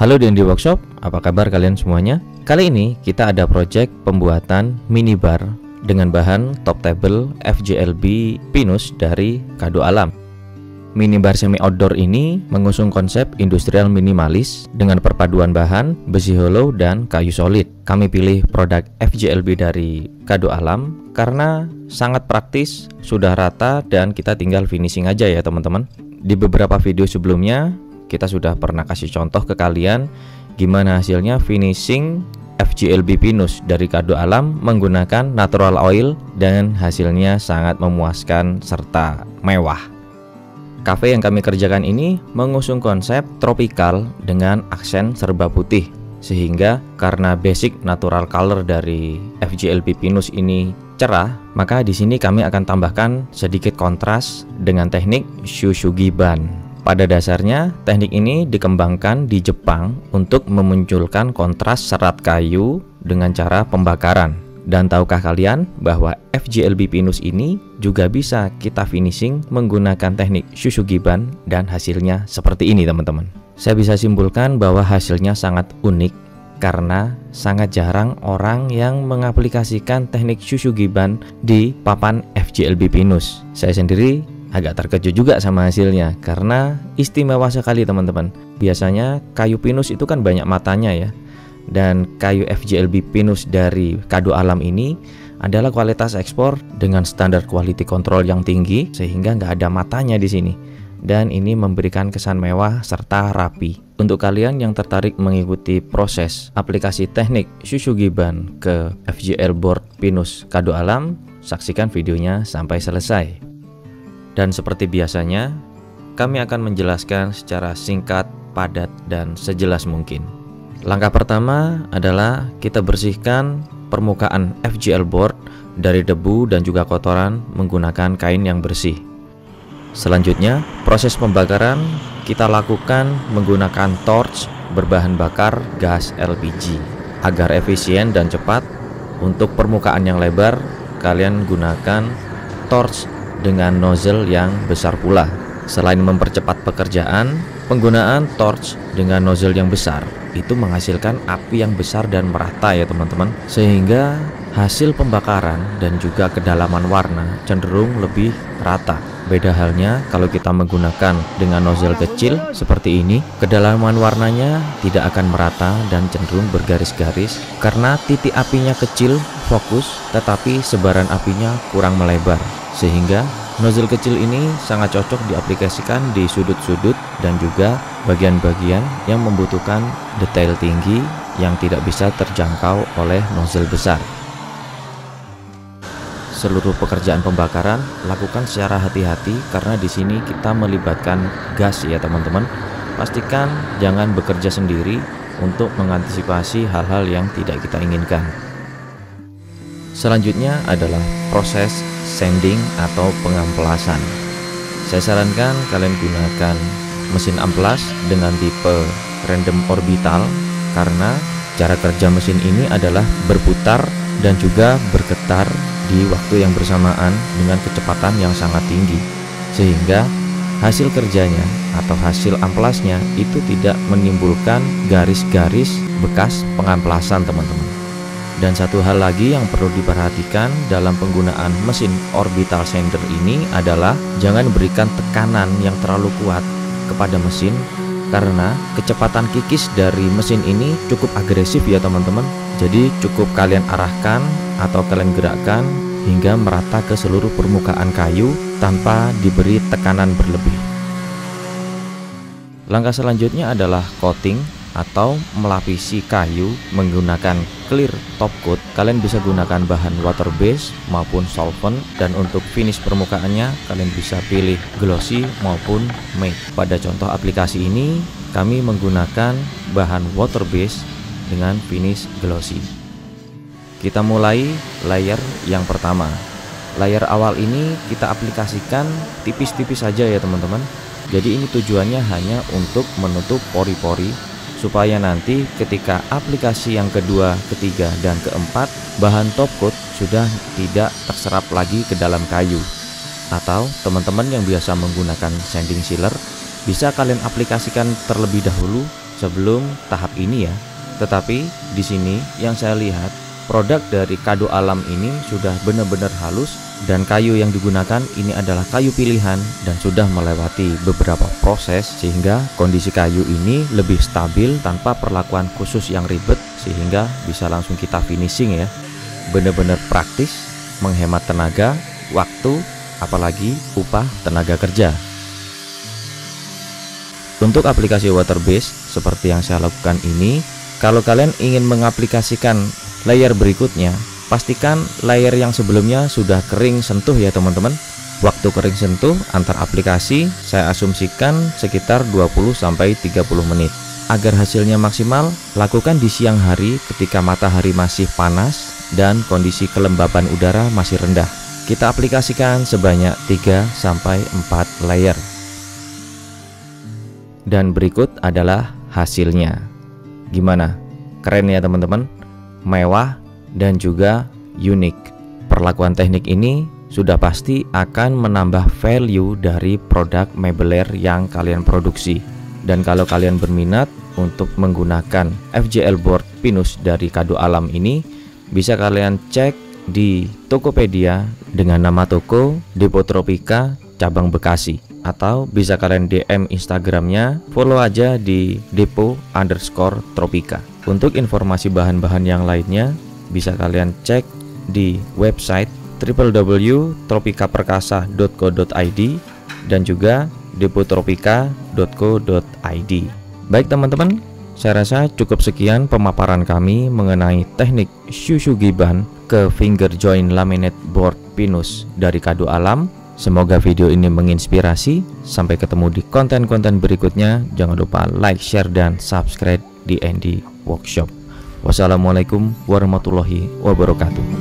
Halo D&D Workshop, apa kabar kalian semuanya? Kali ini kita ada project pembuatan minibar dengan bahan top table FJLB pinus dari Kado Alam. Minibar semi outdoor ini mengusung konsep industrial minimalis dengan perpaduan bahan besi hollow dan kayu solid. Kami pilih produk FJLB dari Kado Alam karena sangat praktis, sudah rata, dan kita tinggal finishing aja ya teman-teman. Di beberapa video sebelumnya kita sudah pernah kasih contoh ke kalian gimana hasilnya finishing FJLB pinus dari Kado Alam menggunakan natural oil, dan hasilnya sangat memuaskan serta mewah. Cafe yang kami kerjakan ini mengusung konsep tropical dengan aksen serba putih, sehingga karena basic natural color dari FJLB pinus ini cerah, maka di sini kami akan tambahkan sedikit kontras dengan teknik Shushugiban. Pada dasarnya, teknik ini dikembangkan di Jepang untuk memunculkan kontras serat kayu dengan cara pembakaran. Dan tahukah kalian bahwa FJLB pinus ini juga bisa kita finishing menggunakan teknik Shushugiban, dan hasilnya seperti ini teman-teman. Saya bisa simpulkan bahwa hasilnya sangat unik karena sangat jarang orang yang mengaplikasikan teknik Shushugiban di papan FJLB pinus. Saya sendiri agak terkejut juga sama hasilnya karena istimewa sekali teman-teman. Biasanya kayu pinus itu kan banyak matanya ya, dan kayu FJLB pinus dari Kado Alam ini adalah kualitas ekspor dengan standar quality control yang tinggi, sehingga nggak ada matanya di sini, dan ini memberikan kesan mewah serta rapi. Untuk kalian yang tertarik mengikuti proses aplikasi teknik Shushugiban ke FJL board pinus Kado Alam, saksikan videonya sampai selesai. Dan seperti biasanya, kami akan menjelaskan secara singkat, padat, dan sejelas mungkin. Langkah pertama adalah kita bersihkan permukaan FJL board dari debu dan juga kotoran menggunakan kain yang bersih. Selanjutnya, proses pembakaran kita lakukan menggunakan torch berbahan bakar gas LPG. Agar efisien dan cepat, untuk permukaan yang lebar, kalian gunakan torch dengan nozzle yang besar pula. Selain mempercepat pekerjaan, penggunaan torch dengan nozzle yang besar itu menghasilkan api yang besar dan merata ya teman-teman, sehingga hasil pembakaran dan juga kedalaman warna cenderung lebih rata. Beda halnya kalau kita menggunakan dengan nozzle kecil seperti ini, kedalaman warnanya tidak akan merata dan cenderung bergaris-garis karena titik apinya kecil, fokus, tetapi sebaran apinya kurang melebar, sehingga nozzle kecil ini sangat cocok diaplikasikan di sudut-sudut dan juga bagian-bagian yang membutuhkan detail tinggi yang tidak bisa terjangkau oleh nozzle besar. Seluruh pekerjaan pembakaran lakukan secara hati-hati karena di sini kita melibatkan gas ya teman-teman. Pastikan jangan bekerja sendiri untuk mengantisipasi hal-hal yang tidak kita inginkan. Selanjutnya adalah proses sanding atau pengamplasan. Saya sarankan kalian gunakan mesin amplas dengan tipe random orbital karena cara kerja mesin ini adalah berputar dan juga bergetar di waktu yang bersamaan dengan kecepatan yang sangat tinggi, sehingga hasil kerjanya atau hasil amplasnya itu tidak menimbulkan garis-garis bekas pengamplasan teman-teman. Dan satu hal lagi yang perlu diperhatikan dalam penggunaan mesin orbital sander ini adalah jangan berikan tekanan yang terlalu kuat kepada mesin, karena kecepatan kikis dari mesin ini cukup agresif ya teman-teman. Jadi cukup kalian arahkan atau kalian gerakkan hingga merata ke seluruh permukaan kayu tanpa diberi tekanan berlebih. Langkah selanjutnya adalah coating atau melapisi kayu menggunakan clear top coat. Kalian bisa gunakan bahan water base maupun solvent, dan untuk finish permukaannya kalian bisa pilih glossy maupun matte. Pada contoh aplikasi ini kami menggunakan bahan water base dengan finish glossy. Kita mulai layer yang pertama. Layer awal ini kita aplikasikan tipis-tipis saja ya teman-teman. Jadi ini tujuannya hanya untuk menutup pori-pori supaya nanti ketika aplikasi yang kedua, ketiga, dan keempat, bahan top coat sudah tidak terserap lagi ke dalam kayu. Atau teman-teman yang biasa menggunakan sanding sealer, bisa kalian aplikasikan terlebih dahulu sebelum tahap ini ya. Tetapi di sini yang saya lihat, produk dari Kado Alam ini sudah benar-benar halus, dan kayu yang digunakan ini adalah kayu pilihan dan sudah melewati beberapa proses sehingga kondisi kayu ini lebih stabil tanpa perlakuan khusus yang ribet, sehingga bisa langsung kita finishing ya. Benar-benar praktis, menghemat tenaga, waktu, apalagi upah tenaga kerja. Untuk aplikasi water base seperti yang saya lakukan ini, kalau kalian ingin mengaplikasikan layer berikutnya, pastikan layer yang sebelumnya sudah kering sentuh ya teman-teman. Waktu kering sentuh antar aplikasi saya asumsikan sekitar 20-30 menit. Agar hasilnya maksimal, lakukan di siang hari ketika matahari masih panas dan kondisi kelembapan udara masih rendah. Kita aplikasikan sebanyak 3-4 layer. Dan berikut adalah hasilnya. Gimana? Keren ya teman-teman? Mewah dan juga unik. Perlakuan teknik ini sudah pasti akan menambah value dari produk meubiler yang kalian produksi. Dan kalau kalian berminat untuk menggunakan FJL board pinus dari Kado Alam ini, bisa kalian cek di Tokopedia dengan nama toko Depo Tropika cabang Bekasi, atau bisa kalian DM Instagramnya, follow aja di depo_tropika. Untuk informasi bahan-bahan yang lainnya bisa kalian cek di website www.tropikaperkasa.co.id dan juga depotropika.co.id. Baik teman-teman, saya rasa cukup sekian pemaparan kami mengenai teknik Shushugiban ke finger joint laminate board pinus dari Kado Alam. Semoga video ini menginspirasi. Sampai ketemu di konten-konten berikutnya. Jangan lupa like, share, dan subscribe di Andy Workshop. Wassalamualaikum warahmatullahi wabarakatuh.